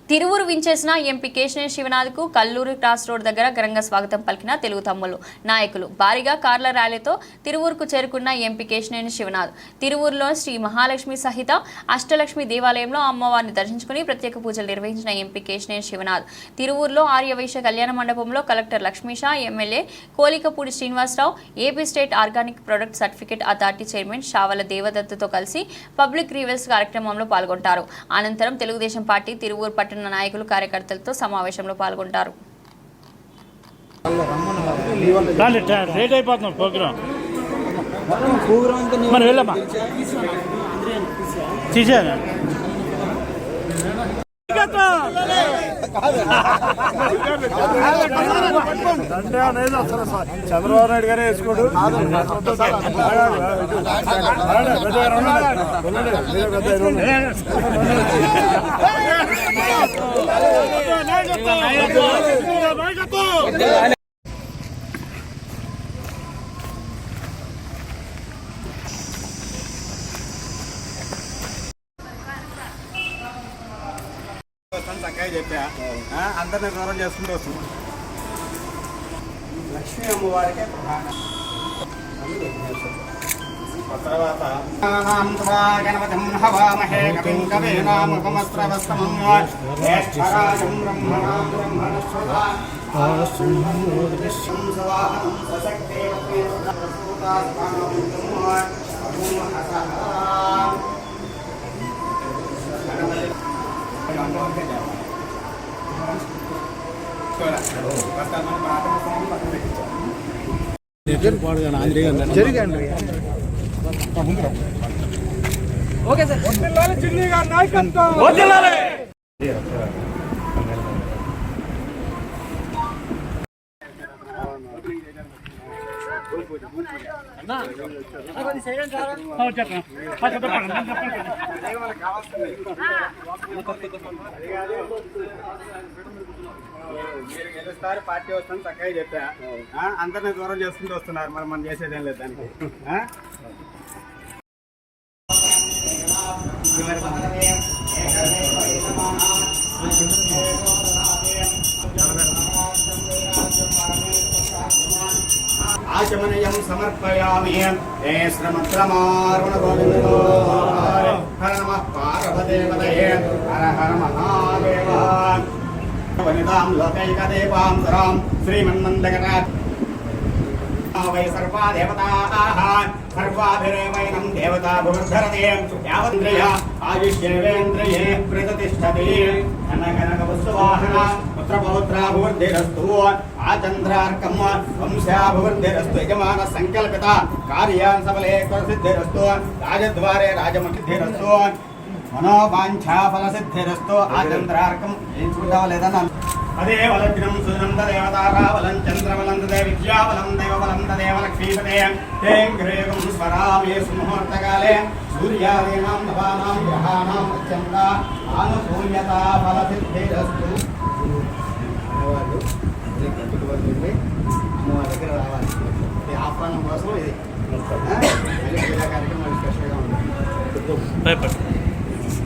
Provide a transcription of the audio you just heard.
తిరువురు వించేసిన ఎంపీ కేశినేని శివనాథ్కు Kalluru cross road దగ్గర ఘనంగా స్వాగతం పలికిన తెలుగు తమ్ముళ్లు నాయకులు. భారీగా కార్ల ర్యాలీతో తిరువురుకు చేరుకున్న ఎంపీ కేశినేని శివనాథ్ తిరువురులో శ్రీ మహాలక్ష్మి సహిత అష్టలక్ష్మి దేవాలయంలో అమ్మవారిని దర్శించుకుని ప్రత్యేక పూజలు నిర్వహించిన ఎంపీ కేశినేని శివనాథ్ తిరువురులో ఆర్యవైశ్య కళ్యాణ మండపంలో collector Lakshmisha, MLA Kolikapudi Srinivasarao, AP state organic product certificate authority chairman Shavala దేవదత్తతో కలిసి పబ్లిక్ గ్రీవెన్స్ కార్యక్రమంలో పాల్గొంటారు. అనంతరం తెలుగుదేశం పార్టీ తిరువురు పట్టణ నాయకులు కార్యకర్తలతో సమావేశంలో పాల్గొంటారు. చంద్రబాబు నాయుడు గారే వేసుకోడు. చక్కగా చెప్పా అందరినీ దూరం చేసుకుంటూ వస్తుంది. లక్ష్మీ అమ్మవారికే తర్వాత గణపతిం హవామహే కవిం కవీనాముపమస్రవస్తమం జ్యేష్ఠరాజం బ్రహ్మణాం ఓకే సార్. చిన్ని గారి నాయకత్వం పార్టీ వస్తుంది చక్కగా చెప్పా అందరినీ దూరం చేసుకుంటూ వస్తున్నారు. మరి మనం చేసేదేం లేదు దానికి. ఆచమనయం సమర్పయామి శ్రమత్రమారుణ గోవిందో హర నమః పార్వదేవతయే హర హర మహాదేవ వనితాం లోకైకదేవాం సరాం శ్రీమన్మందగట వై సర్వా దేవతాః సర్వాభిరేవైనం దేవతా భువర్ధరతే యావద్రయ ఆయుష్యేవేంద్రియే ప్రతిష్టతి అనగనగ వస్తువాహన పుత్రపౌత్ర భువర్ధిరస్తు ఆచంద్రార్కం వంశాభివృద్ధిరస్తు యజమాన సంకల్పిత కార్యాన్ సఫలే సిద్ధిరస్తు రాజద్వారే రాజముఖిద్ధిరస్తు మనోవాంఛాఫలసిద్ధిరస్తు. ఆచంద్రార్కం ఎంచుకుంటావా లేదా? అదే వలగ్నం సుజనం దేవతారావలం చంద్రవలం దే విద్యావలం దైవవలం దేవ లక్ష్మీపదే తేంగ్రేగం స్వరామే సుముహూర్తకాలే సూర్యాదీనాం నవానాం గ్రహాణాం అత్యంత ఆనుకూల్యతా ఫలసిద్ధిరస్తు.